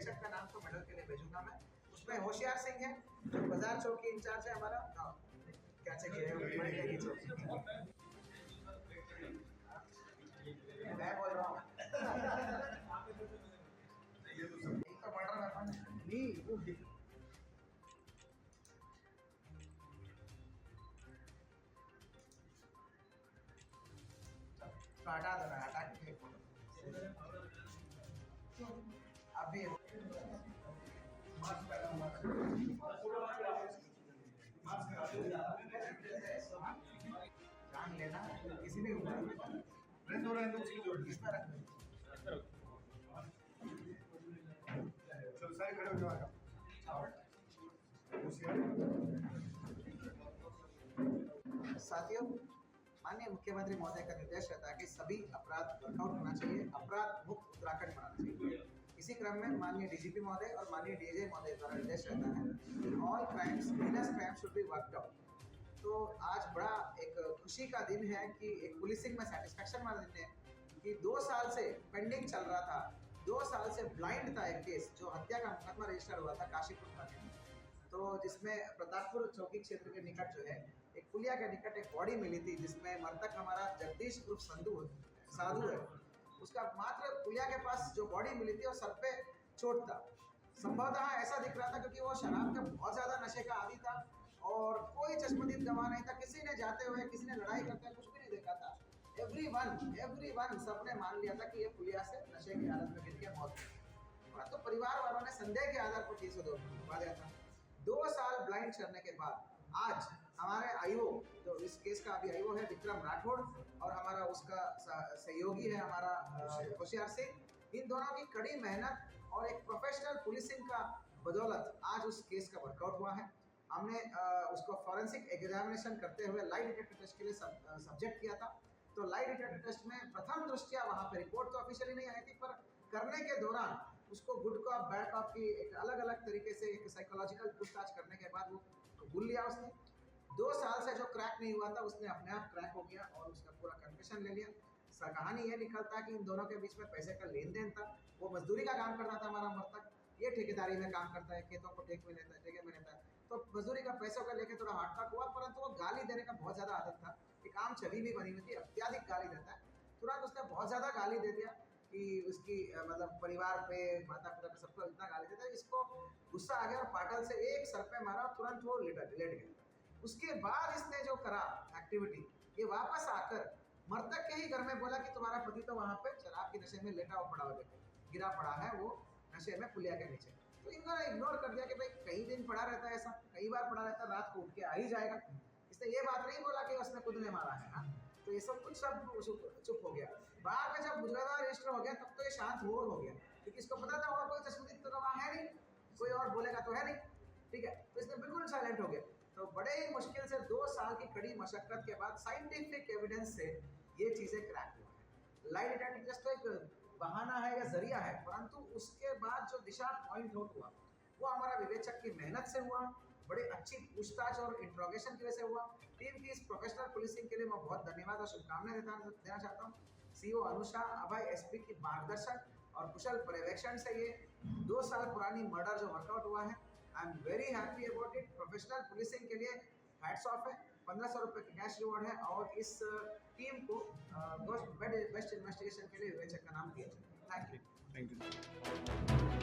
विवेचक का नाम तो मेडल के लिए भेजूंगा मैं। उसमें होशियार सिंह है जो बाजार चौकी इंचार्ज है हमारा। क्या चाहिए की चौकी मैं बोल रहा हूँ तो मर्डर वेपन नहीं तो हटा दो ना, हटा के अभी जान लेना किसी भी इसमें रख सारे खड़े हो जाओ। साथियों, माननीय मुख्यमंत्री महोदय का निर्देश रहता है कि सभी अपराध वर्कआउट होना चाहिए, अपराध मुक्त उत्तराखंड बनाना चाहिए। इसी क्रम में माननीय डीजीपी महोदय और माननीय डीजे महोदय द्वारा निर्देश रहता है कि all crimes heinous crimes should be worked out. तो आज बड़ा एक खुशी का दिन है कि एक पुलिसिंग में सेटिस्फैक्शन वाला दिन है कि 2 साल से पेंडिंग चल रहा था, 2 साल से ब्लाइंड था एक केस जो हत्या का मुकदमा रजिस्टर हुआ था काशीपुर थाने में। तो जिसमें प्रतापपुर चौकी क्षेत्र के निकट जो है एक पुलिया के निकट एक बॉडी मिली थी जिसमें मृतक हमारा जगदीश उर्फ साधु है। उसका मात्र पुलिया के पास जो बॉडी मिली थी और सर पे चोट था। संभवतः ऐसा दिख रहा था क्योंकि वो शराब के बहुत ज़्यादा नशे का आदी था और कोई चश्मदीद गवाह नहीं था। किसी ने जाते हुए, किसी ने लड़ाई करते हुए कुछ भी नहीं देखा था। एवरीवन सबने मान लिया था कि ये पुलिया से नशे की हालत में गिर के मौत हुई। तो परिवार वालों ने संदेह के आधार पर केस दिया था। 2 साल ब्लाइंड करने के बाद आज हमारे आईओ जो इस केस का अभी आईओ है विक्रम राठौड़ और हमारा उसका सहयोगी है हमारा होशियार सिंह। इन दोनों की कड़ी मेहनत और एक प्रोफेशनल पुलिसिंग का बदौलत आज उस केस का वर्कआउट हुआ है। हमने उसको फॉरेंसिक एग्जामिनेशन करते हुए लाई डिटेक्टर टेस्ट के लिए सब्जेक्ट किया था। तो लाई डिटेक्टर टेस्ट में प्रथम दृष्टया वहाँ पे रिपोर्ट तो ऑफिशियली नहीं आई थी, पर करने के दौरान उसको गुड कॉप बैड कॉप की एक अलग अलग तरीके से एक साइकोलॉजिकल पूछताछ करने के बाद वो कबूल लिया उसने। 2 साल से जो क्रैक नहीं हुआ था उसने अपने आप क्रैक हो गया और उसका पूरा कन्फेशन ले लिया। कहानी ये निकलता कि इन दोनों के बीच में पैसे का लेन देन था। वो मजदूरी का काम करता था हमारा मृतक, ये ठेकेदारी में काम करता है, खेतों को ठेके में लेता है। तो मजदूरी का पैसों को लेकर थोड़ा हाथ हुआ, परंतु वो गाली देने का बहुत ज़्यादा आदत था। एक आम छवि भी बनी हुई थी, अत्याधिक गाली देता है। तुरंत उसने बहुत ज़्यादा गाली दे दिया कि उसकी मतलब परिवार पे, माता पिता पे, सबको इतना गाली देता है। इसको गुस्सा आ गया और पाटल से एक सर पे मारा, तुरंत वो लेट गया। उसके बाद इसने जो करा एक्टिविटी, ये वापस आकर मृतक के ही घर में बोला कि तुम्हारा पति तो वहाँ पे शराब के नशे में लेटा हुआ पड़ा हुआ देखो, गिरा पड़ा है वो नशे में पुलिया के नीचे। तो इन्होंने इग्नोर कर दिया कि भाई कई दिन पड़ा रहता है, ऐसा कई बार पड़ा रहता है, रात को उठ के आ ही जाएगा। इसने ये बात नहीं बोला कि उसने खुद ने मारा है। तो ये सब कुछ सब चुप हो गया। बाद में जब मुजरिमा रजिस्टर हो गया तब तो ये शांत हो गया, क्योंकि इसको पता था और कोई तस्वीर तो गवाह है नहीं, कोई और बोलेगा तो है नहीं, ठीक है। तो इसने बिल्कुल साइलेंट हो गया। तो बड़े ही मुश्किल से 2 साल की कड़ी मशक्कत के बाद साइंटिफिक एविडेंस से ये चीज़ें क्रैक हुआ है। लाइट डिटेक्टर टेस्ट तो एक बहाना है या जरिया है, परंतु उसके बाद जो दिशा पॉइंट आउट हुआ वो हमारा विवेचक की मेहनत से हुआ, बड़ी अच्छी पूछताछ और इंट्रोगेशन की वजह से हुआ। टीम की इस प्रोफेशनल पुलिसिंग के लिए मैं बहुत धन्यवाद और शुभकामनाएं देना चाहता हूँ। सीओ अनुषा, अभय, एसपी की मार्गदर्शन और कुशल पर्यवेक्षण से ये 2 साल पुरानी मर्डर जो वर्कआउट हुआ है, I am very happy about it. Professional policing के लिए हैट्स ऑफ है। 1500 रुपये की कैश रिवॉर्ड है और इस टीम को बेस्ट इन्वेस्टिगेशन के लिए विवेचक का नाम दिया जाए। Thank you.